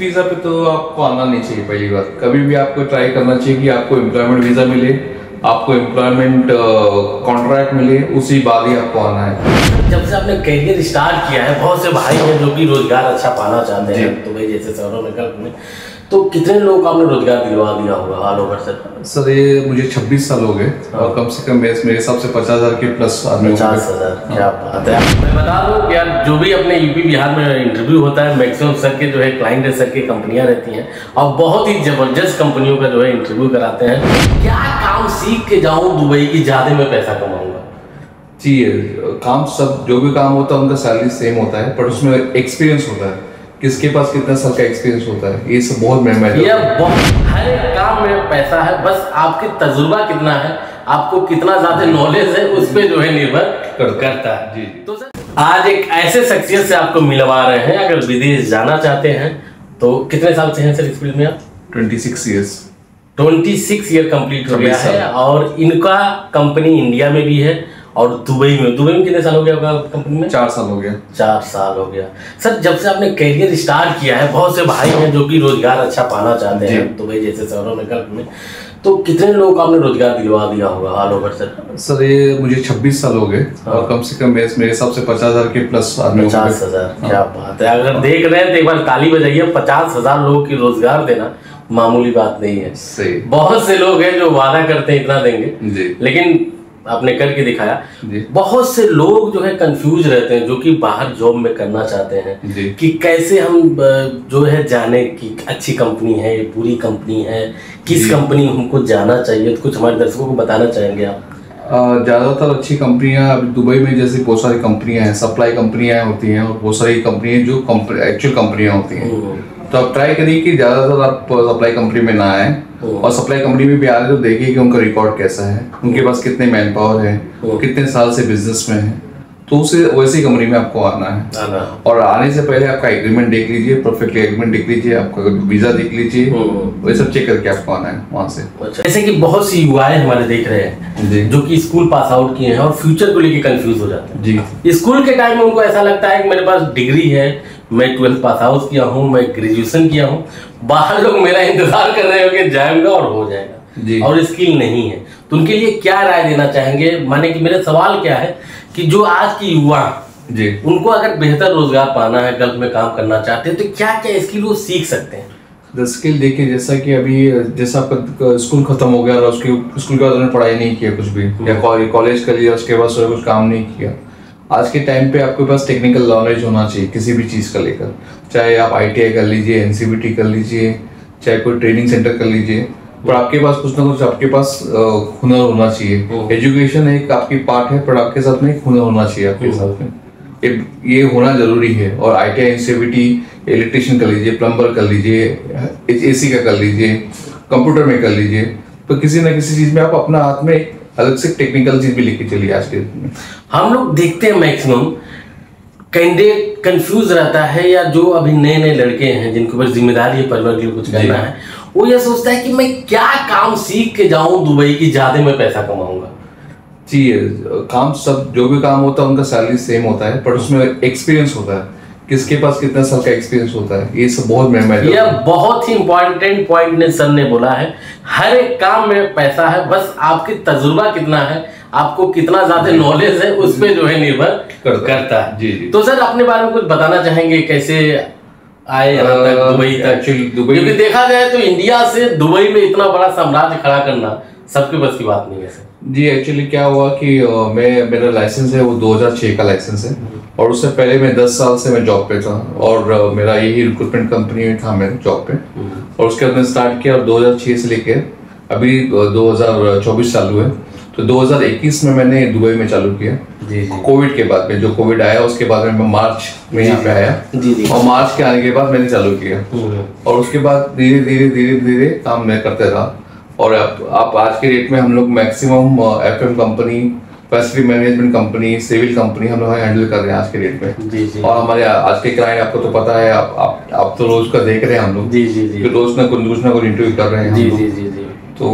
Visa पे तो आपको आना नहीं चाहिए। पहली बात, कभी भी आपको ट्राई करना चाहिए कि आपको एम्प्लॉयमेंट वीजा मिले, आपको एम्प्लॉयमेंट कॉन्ट्रैक्ट मिले, उसी बाद ही आपको आना है। जब से आपने करियर स्टार्ट किया है, बहुत से भाई हैं जो कि रोजगार अच्छा पाना चाहते हैं दुबई जैसे शहरों में, गल्फ में, तो कितने लोगों को आपने रोजगार दिलवा दिया होगा ऑल ओवर सर? ये मुझे 26 साल हो गए और कम से कम मेरे हिसाब से 50,000 के प्लस आदमी। 50,000, क्या बात है। मैं बता दूं कि यार जो भी अपने यूपी बिहार में इंटरव्यू होता है, मैक्सिमम सर के जो है क्लाइंट सर की कंपनियां रहती हैं और बहुत ही जबरदस्त कंपनियों का जो है इंटरव्यू कराते हैं। क्या काम सीख के जाऊँ दुबई की, ज्यादा में पैसा कमाऊंगा? जी, काम सब जो भी काम होता है उनका सैलरी सेम होता है, पर उसमें एक्सपीरियंस होता है, किसके पास कितना साल का एक्सपीरियंस होता है, ये सब बहुत महंगा है। हर एक काम में पैसा है, बस आपकी तजुर्बा कितना है, आपको कितना ज्यादा नॉलेज है, उस पर जो है निर्भर करता है। जी। तो सर आज एक ऐसे शख्सियत से आपको मिलवा रहे हैं, अगर विदेश जाना चाहते हैं तो कितने साल से हैं सर इस फील्ड में आप? 26 ईयर्स। 26 ईयर कंप्लीट हो गया है और इनका कंपनी इंडिया में भी है और दुबई में कितने साल हो गया आपका कंपनी में? 4 साल हो गया। 4 साल हो गया। सर जब से आपने करियर स्टार्ट किया है, बहुत से भाई हैं जो कि रोजगार अच्छा पाना चाहते हैं दुबई जैसे शहरों में, गल्फ में, तो कितने लोगों को आपने रोजगार दिलवा दिया होगा ऑल ओवर सर? सर ये मुझे 26 साल हो गए और कम से कम मेरे हिसाब से 50,000 के प्लस आदमी। 50,000, क्या बात है। अगर देख रहे हैं तो एक बार ताली बजाइए। 50,000 लोगों की रोजगार देना मामूली बात नहीं है। सही। बहुत से लोग हैं जो वादा करते हैं इतना देंगे, लेकिन आपने करके दिखाया। बहुत से लोग जो है कंफ्यूज रहते हैं जो कि बाहर जॉब में करना चाहते हैं कि कैसे हम जो है जाने की अच्छी कंपनी है, बुरी कंपनी है, किस कंपनी हमको जाना चाहिए, तो कुछ हमारे दर्शकों को बताना चाहेंगे आप? ज़्यादातर अच्छी कंपनियां अभी दुबई में जैसे बहुत सारी कंपनियां हैं, सप्लाई कंपनियां होती हैं और बहुत सारी कंपनियां जो एक्चुअल कंपनियां होती हैं। तो आप ट्राई करिए कि ज़्यादातर आप सप्लाई कंपनी में ना आए और सप्लाई कंपनी में भी आ रहे तो देखिए कि उनका रिकॉर्ड कैसा है, उनके पास कितने मैन पावर है, कितने साल से बिजनेस में है, तो उसे वैसी कंपनी में आपको आना है। और आने से पहले आपका एग्रीमेंट देख लीजिए, परफेक्टली एग्रीमेंट देख लीजिए, आपका वीजा देख लीजिए, वो सब चेक करके आपको आना है वहाँ से। जैसे कि बहुत सी युवाएं हमारे देख रहे हैं जो कि स्कूल पास आउट किए हैं और फ्यूचर को लेके कंफ्यूज हो जाते हैं। जी। स्कूल के टाइम में उनको ऐसा लगता है कि मेरे पास डिग्री है, मैं 12th पास आउट किया हूँ, मैं ग्रेजुएशन किया हूँ, बाहर लोग मेरा इंतजार कर रहे होंगे, जाऊंगा और हो जाएगा, और स्किल नहीं है। तो उनके लिए क्या राय देना चाहेंगे? माने कि मेरा सवाल क्या है कि जो आज की युवा जी, उनको अगर बेहतर रोजगार पाना है, गल्फ में काम करना चाहते हैं, तो क्या क्या स्किल वो सीख सकते हैं? द स्किल देखिए, जैसा कि अभी जैसा आपका स्कूल खत्म हो गया और उसके स्कूल के बाद उन्होंने पढ़ाई नहीं किया कुछ भी, या कॉलेज कर लिया, उसके बाद कुछ काम नहीं किया। आज के टाइम पे आपके पास टेक्निकल नॉलेज होना चाहिए किसी भी चीज़ का लेकर, चाहे आप ITI कर लीजिए, NCVT कर लीजिए, चाहे कोई ट्रेनिंग सेंटर कर लीजिए, पर आपके पास कुछ ना कुछ आपके पास हुनर होना चाहिए। एजुकेशन एक आपकी पार्ट है, पर आपके साथ में एक हुनर होना चाहिए आपके साथ में, ये होना जरूरी है। और ITI NCVT इलेक्ट्रिशियन कर लीजिए, प्लम्बर कर लीजिए, AC का कर लीजिए, कंप्यूटर में कर लीजिए, तो किसी ना किसी चीज़ में आप अपना हाथ में अलग से टेक्निकल चीज भी लेके चलिए। आज के दिन में हम लोग देखते हैं मैक्सिमम कैंडिडेट कंफ्यूज रहता है, या जो अभी नए नए लड़के हैं जिनको बस जिम्मेदारी है परिवार के लिए कुछ करना है, वो ये सोचता है कि मैं क्या काम सीख के जाऊं दुबई की, ज्यादा में पैसा कमाऊंगा। जी, काम सब जो भी काम होता है उनका सैलरी सेम होता है, पर उसमें एक्सपीरियंस होता है, किसके पास कितना साल का एक्सपीरियंस होता है, ये सब बहुत महंगा है। यह बहुत ही इंपॉर्टेंट पॉइंट ने सर ने बोला है। हर एक काम में पैसा है, बस आपकी तजुर्बा कितना है, आपको कितना ज्यादा नॉलेज है, उस पे जो है निर्भर करता है। जी। तो सर अपने बारे में कुछ बताना चाहेंगे, कैसे आए यहाँ तक दुबई तक? क्योंकि देखा जाए तो इंडिया से दुबई में इतना बड़ा साम्राज्य खड़ा करना सबके बस की बात नहीं है सर। जी, एक्चुअली क्या हुआ कि मेरा लाइसेंस है वो 2006 का लाइसेंस है, और उससे पहले मैं 10 साल से मैं जॉब पे था और मेरा यही रिक्रूटमेंट कंपनी में था मेरे जॉब पे, और उसके बाद मैंने स्टार्ट किया और 2006 से लेके अभी 2024 चालू है। तो 2021 में मैंने दुबई में चालू किया, कोविड के बाद में, जो कोविड आया उसके बाद में मैं मार्च में यहाँ पे आया, और मार्च के आने के बाद मैंने चालू किया, और उसके बाद धीरे धीरे काम मैं करते रहा। और आप आज के डेट में हम लोग maximum FM company, facility management company, civil company हम लोग हैंडल कर रहे हैं आज के डेट में। और हमारे आज के क्लाइंट आपको तो पता है, आप तो रोज का देख रहे हैं हम लोग, रोज ना कुछ इंटरव्यू कर रहे हैं। तो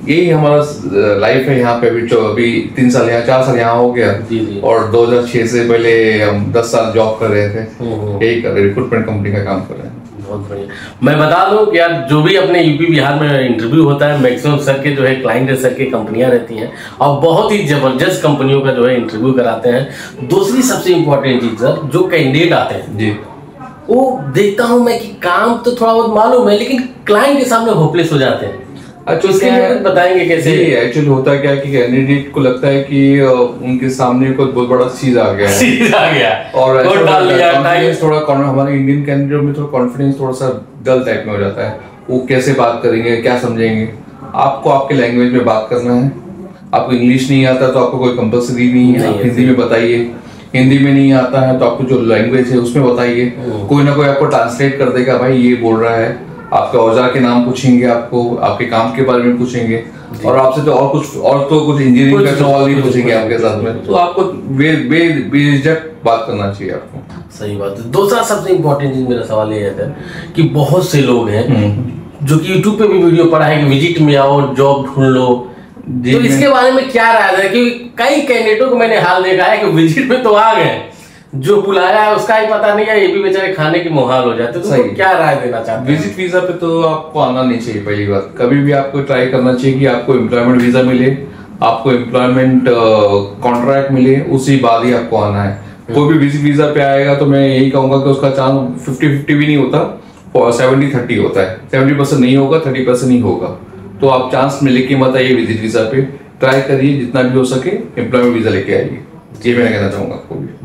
यही हमारा लाइफ है यहाँ पे। अभी 3 साल यहाँ, 4 साल यहाँ हो गया, और 2006 से पहले हम 10 साल जॉब कर रहे थे, यही कर रहे, रिक्रूटमेंट कंपनी का काम कर रहे हैं। बहुत बढ़िया। मैं बता दूं कि यार जो भी अपने यूपी बिहार में इंटरव्यू होता है, मैक्सिमम सर के जो है क्लाइंट सर की कंपनियां रहती हैं और बहुत ही जबरदस्त कंपनियों का जो है इंटरव्यू कराते हैं। दूसरी सबसे इम्पोर्टेंट चीज सर, जो कैंडिडेट आते हैं जी, वो देखता हूं मैं कि काम तो थोड़ा बहुत मालूम है लेकिन क्लाइंट के सामने होपलेस हो जाते हैं। अच्छा, इसके लिए कुछ बताएंगे कैसे? एक्चुअली होता क्या है कि कैंडिडेट को लगता है कि उनके सामने कोई बहुत बड़ा चीज आ गया है, चीज आ गया और कोड डाल लिया, थोड़ा हमारे इंडियन कैंडिडेट में थोड़ा कॉन्फिडेंस थोड़ा सा डल टाइप में हो जाता है। वो कैसे बात करेंगे, क्या समझेंगे? आपको आपके लैंग्वेज में बात करना है। आपको इंग्लिश नहीं आता तो आपको कोई कंपल्सरी नहीं है, आप हिंदी में बताइए। हिंदी में नहीं आता है तो आपको जो लैंग्वेज है उसमें बताइए, कोई ना कोई आपको ट्रांसलेट कर देगा, भाई ये बोल रहा है। आपके औजार के नाम पूछेंगे, आपको आपके काम के बारे में पूछेंगे, और आपसे तो और कुछ इंजीनियरिंग का सवाल नहीं पूछेंगे आपके साथ में। तो आपको बेझिझक बात करना चाहिए आपको। सही बात है। दूसरा सबसे इम्पोर्टेंट चीज मेरा सवाल ये है कि बहुत से लोग हैं जो कि यूट्यूब पे भी वीडियो पड़ा है कि विजिट में आओ, जॉब ढूंढ लो, तो इसके बारे में क्या राय है? क्योंकि कई कैंडिडेटों को मैंने हाल देखा है कि विजिट में तो आ गए, जो बुलाया है उसका ही पता नहीं है, ये भी बेचारे खाने की मुहाल हो जाते। तो क्या राय देना चाहते हैं? विजिट वीजा पे तो आपको आना नहीं चाहिए। पहली बात, कभी भी आपको ट्राई करना चाहिए कि आपको एम्प्लॉयमेंट वीजा मिले, आपको एम्प्लॉयमेंट कॉन्ट्रैक्ट मिले, उसी बाद ही आपको आना है। कोई भी विजिट वीजा पे आएगा तो मैं यही कहूंगा कि उसका चांस 50-50 भी नहीं होता, 70-30 होता है। 70% नहीं होगा, 30% ही होगा। तो आप चांस में लेके मत आइए, विजिट वीजा पे ट्राई करिए, जितना भी हो सके एम्प्लॉयमेंट वीजा लेके आइए। ये मैं कहना चाहूंगा आपको भी।